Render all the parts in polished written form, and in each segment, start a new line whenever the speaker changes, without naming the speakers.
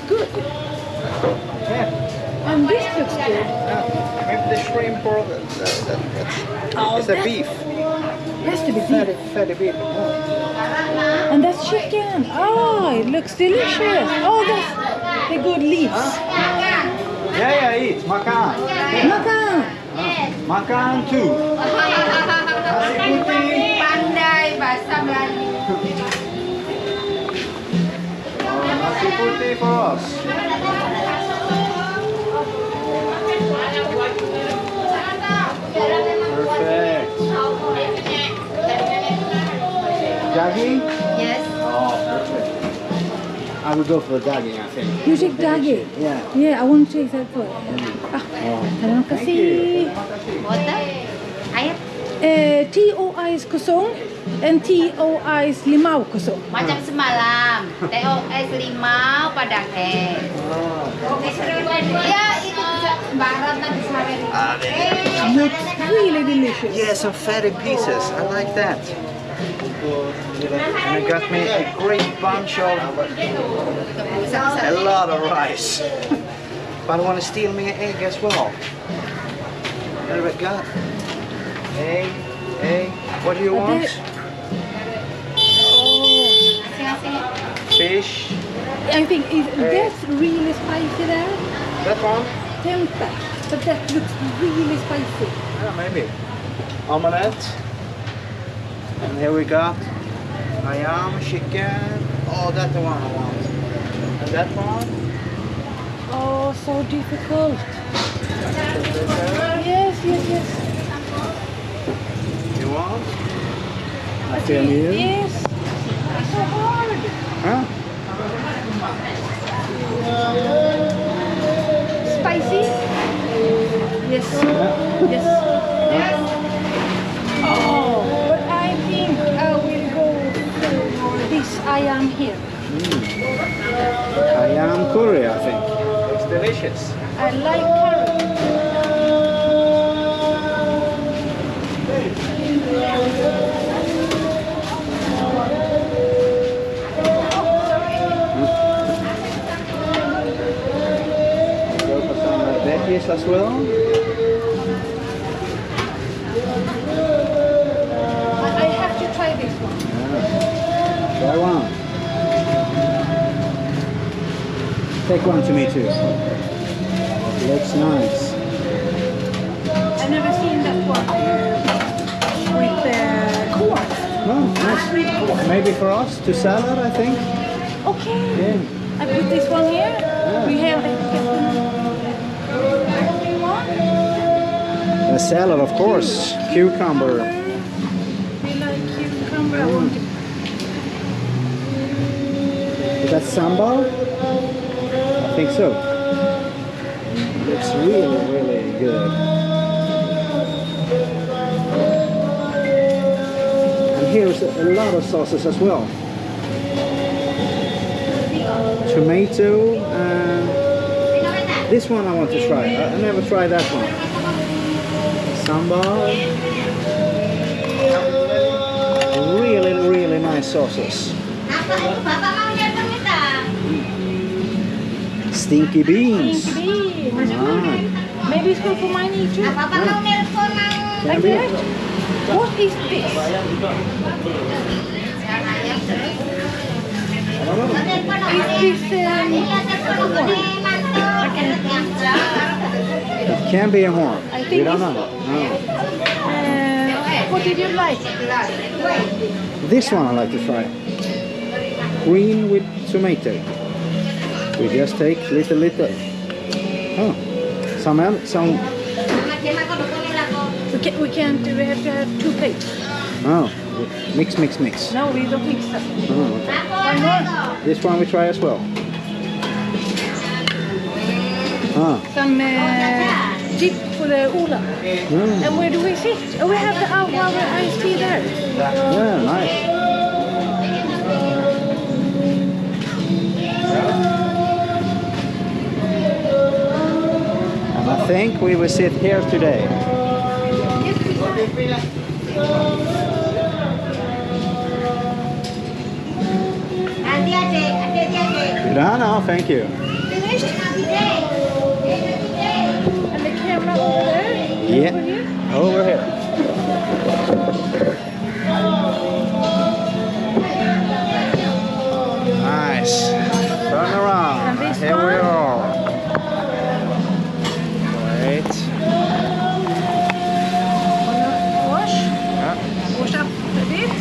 good.
Yeah.
And this looks good.
Maybe the shrimp or it's a beef.
Has to be beef.
Fatty beef. Oh.
And that's chicken. Oh, it looks delicious. Oh, that's the good leaves.
Yeah, eat. Makan.
Makan.
Makan too. Nasi putih.
Pandai bahasa Melayu.
Nasi putih for us. Perfect. Daging?
Yes.
Oh, perfect. I will go for daging, I think.
You take daging?
Yeah.
Yeah, I want to take that for. Terima kasih.
Water. Air.
TO ice kosong and TO ice limau kosong.
Macam semalam. TOS limau padang es. Ya itu barat nanti sore.
Looks really delicious.
Yeah, some fatty pieces. I like that. And it got me a great bunch of a lot of rice. But I want to steal me an egg as well. What have I got? Egg. What do you want?
Oh,
Fish.
I think that's really spicy there.
That one?
Tempeh, but that looks really spicy.
Yeah, maybe. Omelette. And here we got ayam, chicken. Oh, that's the one I want. And that one?
Oh, so difficult. Yes.
You want?
I
feel you.
Yes. It's so hard.
Huh?
Spicy? Yes. Yes. Oh, but I think I will go for this ayam here.
Ayam curry, I think. It's delicious.
I like curry.
Go for some veggies as well.
I have to try this one.
Try one. Take one to me too. Looks nice.
I've never seen that one with corn.
Oh, nice. Maybe for us to salad, I think.
Okay.
Yeah.
I put this one here.
Yeah.
We have
A salad, of course. Cucumber.
We like cucumber. I want it.
Is that sambal? I think so. Looks really good. And here's a lot of sauces as well. Tomato and this one I want to try. I never tried that one. Sambal. Really nice sauces. Stinky beans.
Stinky beans.
Ah.
Maybe it's good for my knee too. Like
be.
that. What is this? Is this
It can be a horn.
I think
We don't
it's-
know. No.
what did you like?
This one I like to try. Green with tomato. We just take little. Oh, some.
We have to have 2 plates.
Oh, mix.
No, we don't mix that.
Oh, okay.
One more.
This one we try as well. Ah.
Some dip for the Ola.
Mm.
And where do we sit? Oh, we have the our iced tea there.
Yeah, nice. And I think we will sit here today. No, thank you.
And the camera over there?
Yeah.
Over here?
Over here. Nice. Turn around.
And this
Here we
one?
are. Wait.
Wash?
Yeah.
Wash up a bit?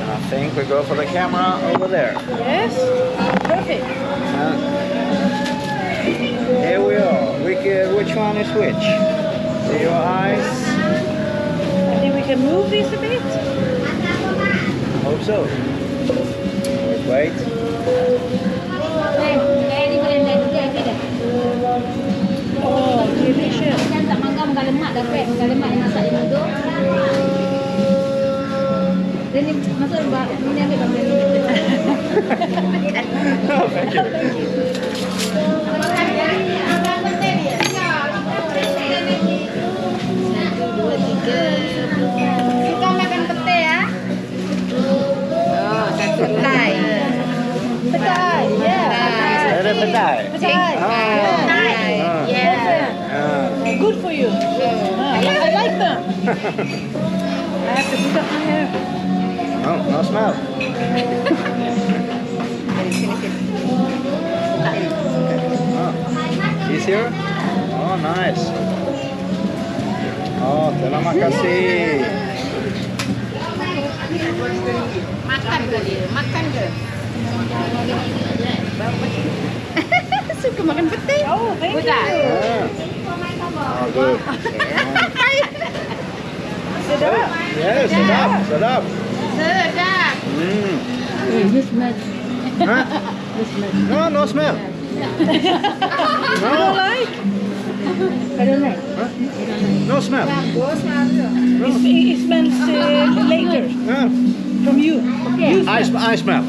I think we go for the camera over there.
Yes. Perfect.
Here we are. Which one is which? See your eyes?
I think we can move this a bit.
Hope so. Wait.
Oh, delicious.
Kan tak mangga mangga lemak dah pek, mangga lemak yang masak yang duduk. Dan ni masuk ni ambil bang ni.
Oh, thank you.
Satu, dua, tiga. Suka makan pete ya? Oh, satu petai.
Petai, yeah.
Ada petai.
Petai.
Oh.
Petai. Yeah.
Good for you. I like them. I have to put up my hair.
Oh, no smell. Oh. Easier? Oh, nice. Oh, terima kasih.
Makan ke dia? Makan ke? Suka makan pete.
Oh, thank you.
Betul.
Oh, good.
Sedap.
Yes, sedap, sedap.
Sedap.
Mm. Huh? No, no smell.
You don't like?
Huh? No smell.
It smells later
Yeah.
from you. You
I smell.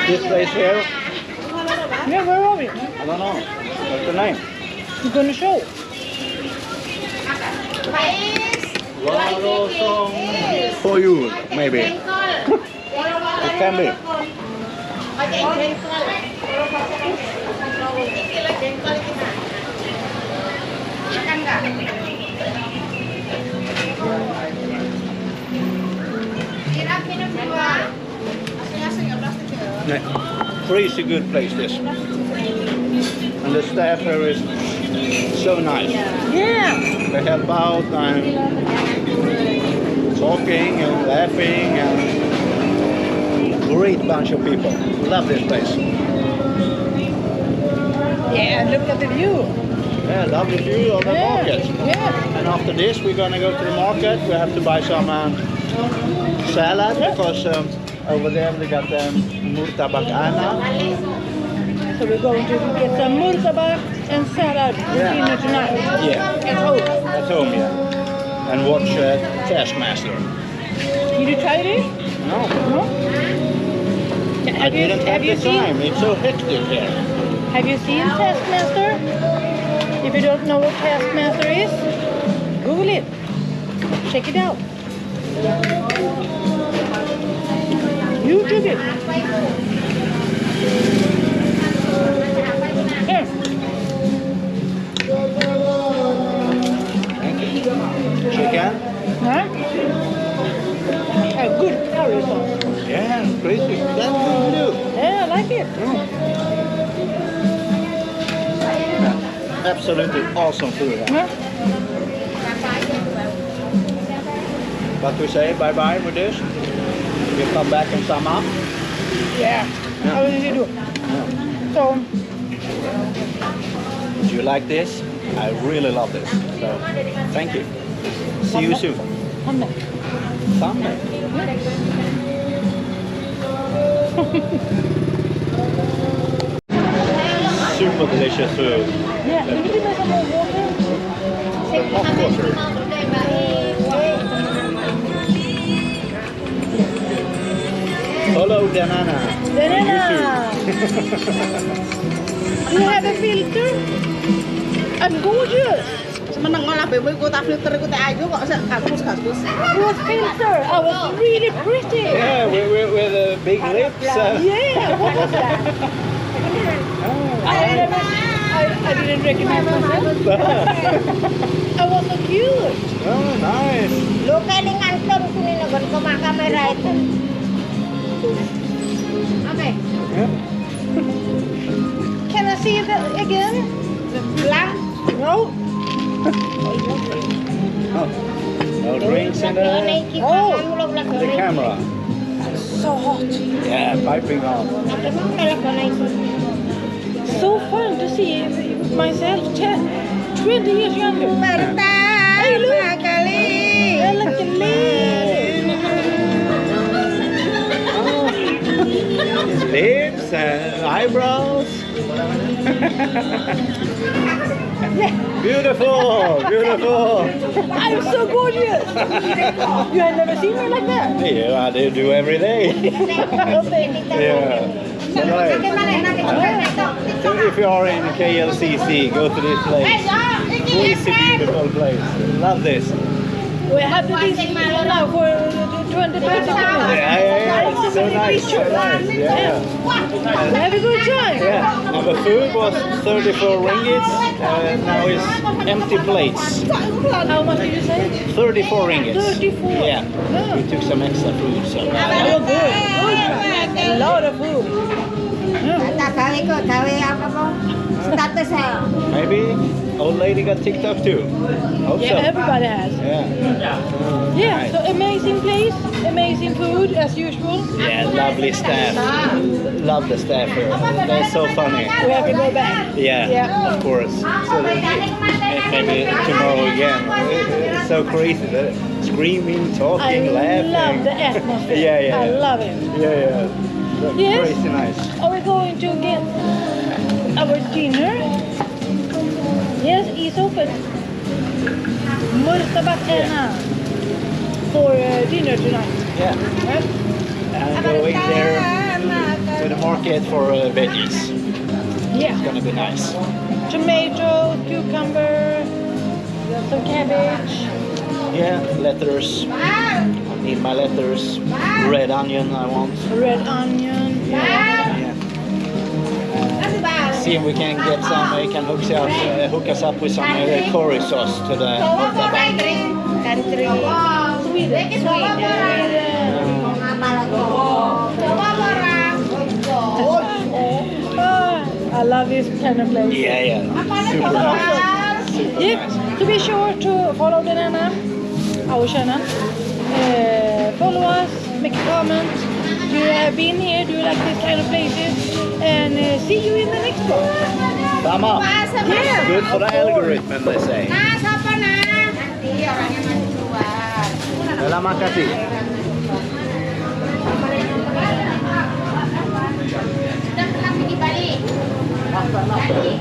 This place here,
Yeah, where are we?
I don't know. What's the name?
You're gonna show.
For you, maybe. It can be. Crazy good place this. And the staff here is so nice.
Yeah.
They help out and talking and laughing and great bunch of people. Love this place.
Yeah, look at the view.
Yeah, lovely view of the market.
Yeah.
And after this we're gonna go to the market. We have to buy some salad because over there they got murtabak ana.
So we're going to get some murtabak and salad for dinner tonight.
Yeah.
At home.
At home, yeah. And watch Taskmaster.
Did you try it?
No.
No?
I didn't have the time. It's so hectic here.
Have you seen Taskmaster? If you don't know what Taskmaster is, Google it. Check it out. YouTube it. Here.
Chicken?
Huh? A good curry sauce.
Yeah, crazy. That's what we do.
Yeah, I like it.
Absolutely awesome food. Huh?
Huh?
But we say bye-bye with this. We come back and sum up.
Yeah. How did you do?
Yeah.
So,
Do you like this? I really love this. So, thank you. See you soon.
Hanne.
Sunday. Super delicious food.
Yeah, can you give me some more water?
Hot water. Hello, Danana.
Banana. Do you have a filter? I'm gorgeous.
Menang lah bebe ku tak filter ku tak ayu kok kakus.
With filter, I was really pretty.
Yeah, with the big lips.
Yeah, what was that? I didn't recognize myself. I was so cute.
Oh, nice.
Lu kayak ning antum sini nang koma kamera itu. Oke.
Yeah.
Can I see that again?
Lang.
No.
Oh, no drinks in the camera.
So hot.
Yeah, piping on.
So fun to see myself 20 years younger. Hey, look. I look at me.
His lips and eyebrows. Beautiful, beautiful.
I'm so gorgeous. You have never seen me like that.
Yeah, I do every day. Yeah. Right. So if you are in KLCC, go to this place. Crazy beautiful place. Love this.
We have to this now for 20 minutes.
Yeah. It's so nice. So nice. Yeah.
We have a good time.
Yeah. And the food was 34 ringgits. Now it's empty plates.
How much did you say?
34 ringgits.
34.
Yeah.
Oh.
We took some extra food. So.
Oh, good. A lot of food.
Maybe old lady got TikTok too. Hope
Yeah,
so.
everybody has.
Yeah.
Yeah,
Nice.
so amazing place, amazing food as usual.
Yeah, lovely staff. Love the staff here. They're so funny.
We have to go back.
Yeah,
Yeah.
of course. So maybe tomorrow again. It's so crazy. They're screaming,
I
talking, laughing.
love the atmosphere.
Yeah.
I love it.
Yeah. That's
Yes.
crazy nice.
Are we going to get our dinner? Yes, it's open. Murtabak for dinner tonight.
Yeah.
Right?
And going there the market for veggies.
Yeah.
It's gonna be nice.
Tomato, cucumber, some cabbage.
Yeah, lettuce. I need my lettuce. Red onion I want.
Red onion. Yeah.
Yeah. See if we can get some, we can hook us up with some curry sauce to the mukbang.
Country. Sweden.
I love this kind of place.
Yeah. Super nice. Super
Yep.
nice.
So be sure to follow the Nana, our channel. Follow us, make a comment. Do you have been here? Do you like this kind of places? And see you in the next one.
Thumb up.
Yeah.
Good for the algorithm, they say.
Nah, siapa nah? Nanti orangnya masih keluar.
Terima kasih.
Sudah lagi di Bali. Bali.